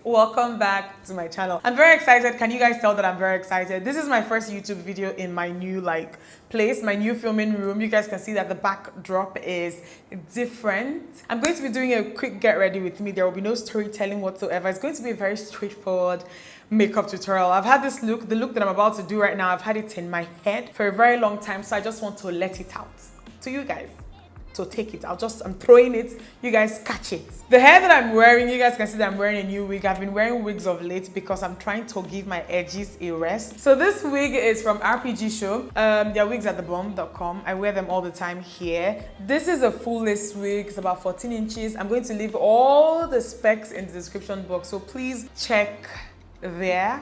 welcome back to my channel. I'm very excited. Can you guys tell that I'm very excited? This is my first YouTube video in my new place, my new filming room. You guys can see that the backdrop is different. I'm going to be doing a quick get ready with me. There will be no storytelling whatsoever. It's going to be a very straightforward makeup tutorial. I've had this look, the look that I'm about to do right now, I've had it in my head for a very long time, so I just want to let it out to you guys. So take it. I'm throwing it. You guys catch it. The hair that I'm wearing, you guys can see that I'm wearing a new wig. I've been wearing wigs of late because I'm trying to give my edges a rest. So this wig is from RPG Show. They're wigs at thebomb.com. I wear them all the time here. This is a full lace wig. It's about 14 inches. I'm going to leave all the specs in the description box. So please check there.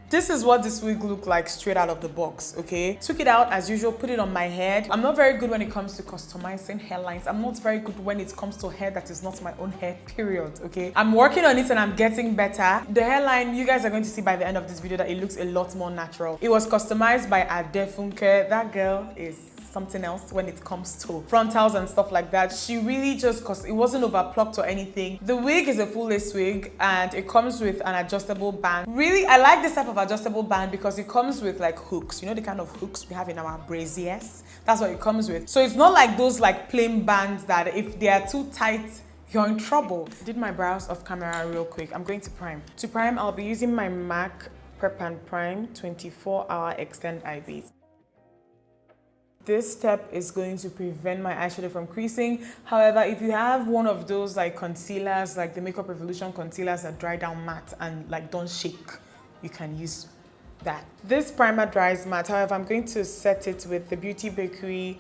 This is what this wig looked like straight out of the box, okay? Took it out as usual, put it on my head. I'm not very good when it comes to customizing hairlines. I'm not very good when it comes to hair that is not my own hair, period, okay? I'm working on it and I'm getting better. The hairline, you guys are going to see by the end of this video that it looks a lot more natural. It was customized by Adefunke. That girl is something else when it comes to frontals and stuff like that. She really just, cause it wasn't overplucked or anything. The wig is a full lace wig and it comes with an adjustable band. Really, I like this type of adjustable band because it comes with like hooks. You know the kind of hooks we have in our braziers? That's what it comes with. So it's not like those like plain bands that if they are too tight, you're in trouble. I did my brows off camera real quick. I'm going to prime. To prime, I'll be using my MAC Prep and Prime 24-hour Extend Eye Base. This step is going to prevent my eyeshadow from creasing. However, if you have one of those like concealers, like the Makeup Revolution concealers that dry down matte and like don't shake, you can use that. This primer dries matte. However, I'm going to set it with the Beauty Bakerie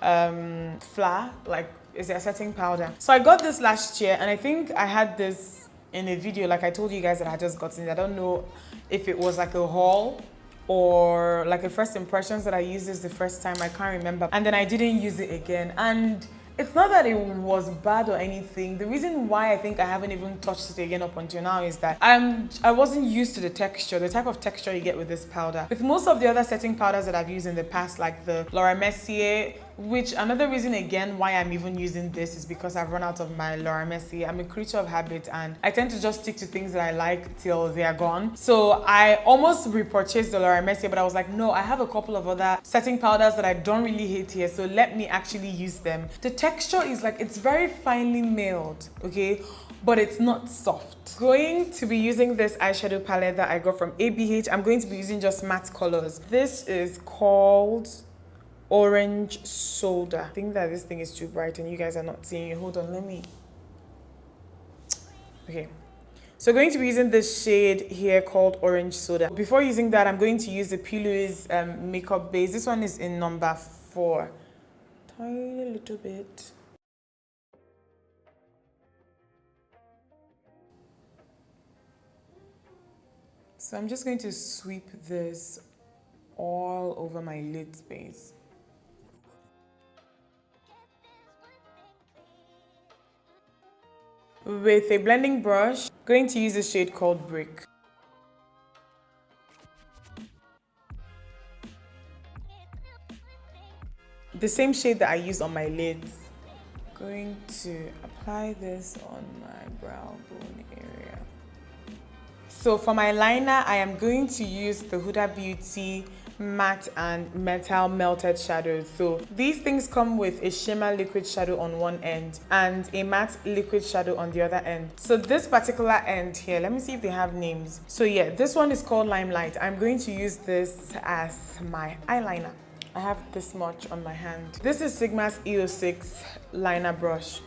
Flour, like is their setting powder. So I got this last year and I think I had this in a video, like I told you guys that I just gotten it. I don't know if it was like a haul or like a first impressions that I used this the first time, I can't remember. And then I didn't use it again. And it's not that it was bad or anything. The reason why I think I haven't even touched it again up until now is that I wasn't used to the texture, the type of texture you get with this powder. With most of the other setting powders that I've used in the past, like the Laura Mercier, which another reason again why I'm even using this is because I've run out of my Laura Mercier. I'm a creature of habit and I tend to just stick to things that I like till they are gone. So I almost repurchased the Laura Mercier, but I was like, no, I have a couple of other setting powders that I don't really hate here, so let me actually use them. The texture is like, it's very finely milled, okay? But it's not soft. Going to be using this eyeshadow palette that I got from ABH. I'm going to be using just matte colors. This is called Orange Soda. I think that this thing is too bright and you guys are not seeing it. Hold on, let me. Okay. So going to be using this shade here called Orange Soda. Before using that, I'm going to use the Louise makeup base. This one is in number 4. Tiny little bit. So I'm just going to sweep this all over my lid space. With a blending brush, I'm going to use a shade called Brick. The same shade that I use on my lids. I'm going to apply this on my brow bone area. So for my liner, I am going to use the Huda Beauty matte and metal melted shadows. So these things come with a shimmer liquid shadow on one end and a matte liquid shadow on the other end. So this particular end here, let me see if they have names. So yeah, this one is called Limelight. I'm going to use this as my eyeliner. I have this much on my hand. This is Sigma's EO6 liner brush.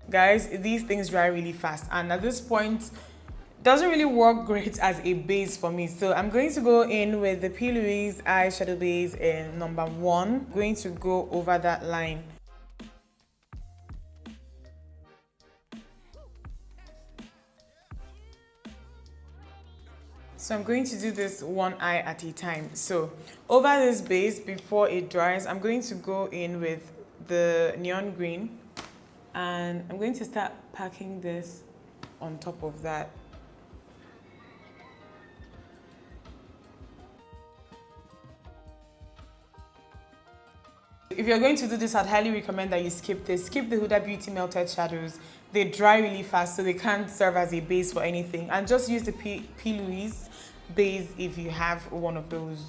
Guys, these things dry really fast and at this point doesn't really work great as a base for me. So I'm going to go in with the Louise eyeshadow base in number 1. I'm going to go over that line. So I'm going to do this one eye at a time. So over this base, before it dries, I'm going to go in with the neon green and I'm going to start packing this on top of that. If you're going to do this, I'd highly recommend that you skip this. Skip the Huda Beauty Melted Shadows. They dry really fast, so they can't serve as a base for anything. And just use the Louise base if you have one of those.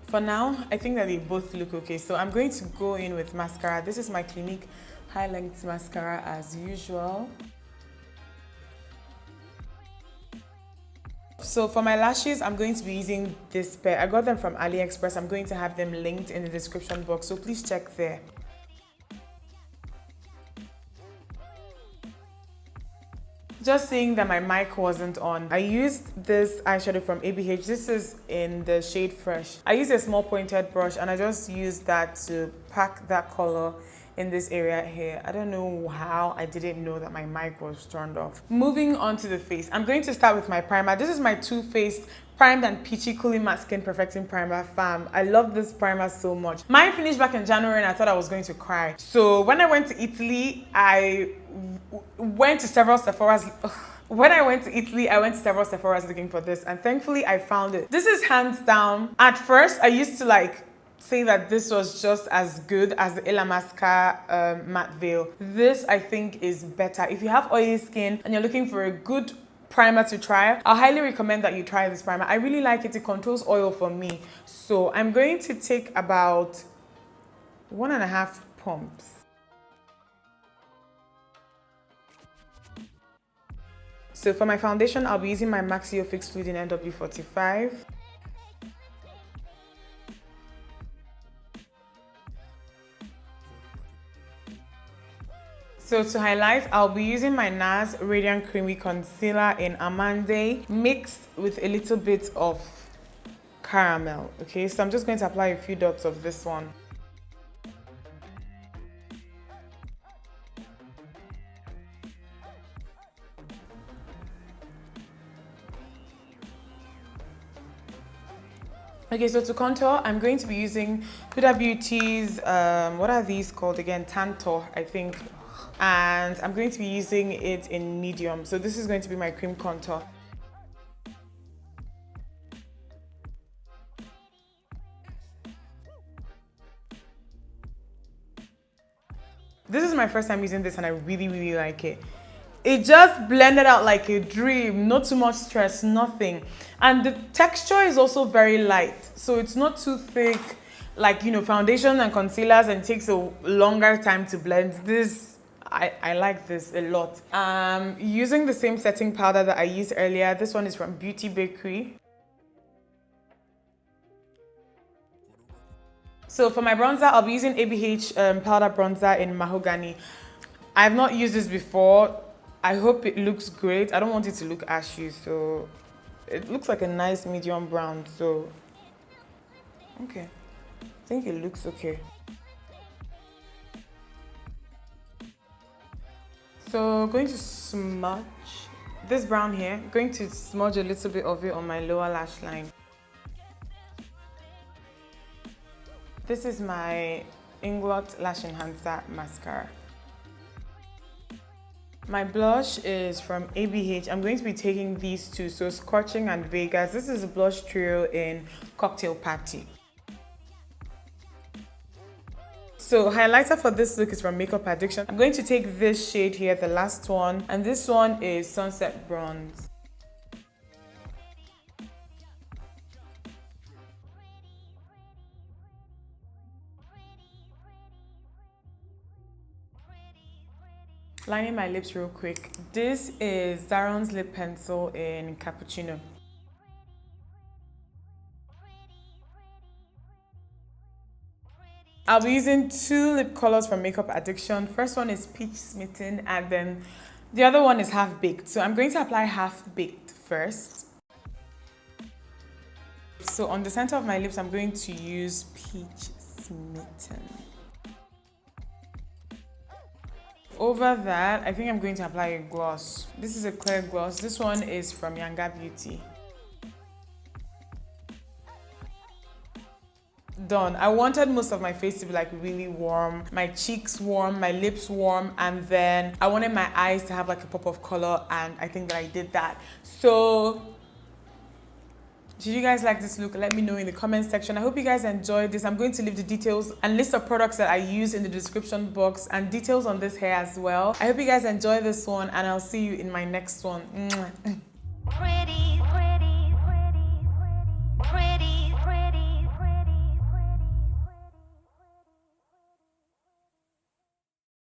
For now, I think that they both look okay. So I'm going to go in with mascara. This is my Clinique high length mascara as usual. So for my lashes, I'm going to be using this pair. I got them from AliExpress. I'm going to have them linked in the description box, so please check there. Just seeing that my mic wasn't on, I used this eyeshadow from ABH. This is in the shade Fresh. I used a small pointed brush and I just used that to pack that color in this area here. I don't know how I didn't know that my mic was turned off. Moving on to the face, I'm going to start with my primer. This is my Too Faced Primed and Peachy Cooling Matte Skin Perfecting Primer. Fam, I love this primer so much. Mine finished back in January and I thought I was going to cry. So when I went to Italy, I went to several Sephora's. When I went to Italy, I went to several Sephora's looking for this, and thankfully I found it. This is hands down. At first, I used to say that this was just as good as the Illamasqua matte veil. This, I think, is better. If you have oily skin and you're looking for a good primer to try, I highly recommend that you try this primer. I really like it. It controls oil for me. So I'm going to take about 1.5 pumps. So for my foundation, I'll be using my Maxio Fix Fluid in NW45. So to highlight, I'll be using my Nars Radiant Creamy Concealer in Amande mixed with a little bit of caramel. Okay, so I'm just going to apply a few dots of this one. Okay, so to contour, I'm going to be using Huda Beauty's, what are these called again? Tantour, I think. And I'm going to be using it in medium. So this is going to be my cream contour. This is my first time using this and I really, really like it. It just blended out like a dream, not too much stress, nothing. And the texture is also very light, so it's not too thick like, you know, foundation and concealers, and it takes a longer time to blend. This, I like this a lot. Using the same setting powder that I used earlier. This one is from Bakerie. So for my bronzer, I'll be using ABH powder bronzer in Mahogany. I've not used this before. I hope it looks great. I don't want it to look ashy, so it looks like a nice medium brown, so okay. I think it looks okay. So going to smudge this brown here. Going to smudge a little bit of it on my lower lash line. This is my Inglot Lash Enhancer Mascara. My blush is from ABH. I'm going to be taking these two, so Scorching and Vegas. This is a blush trio in Cocktail Party. So highlighter for this look is from Makeup Addiction. I'm going to take this shade here, the last one, and this one is Sunset Bronze. Lining my lips real quick. This is Zaron's lip pencil in Cappuccino. I'll be using two lip colors from Makeup Addiction. First one is Peach Smitten, and then the other one is Half Baked. So I'm going to apply Half Baked first. So on the center of my lips, I'm going to use Peach Smitten. Over that, I think I'm going to apply a gloss. This is a clear gloss. This one is from Younger Beauty. Done. I wanted most of my face to be like really warm, my cheeks warm, my lips warm, and then I wanted my eyes to have like a pop of color, and I think that I did that. So Did you guys like this look? Let me know in the comment section. I hope you guys enjoyed this. I'm going to leave the details and list of products that I use in the description box and details on this hair as well. I hope you guys enjoy this one and I'll see you in my next one. Pretty.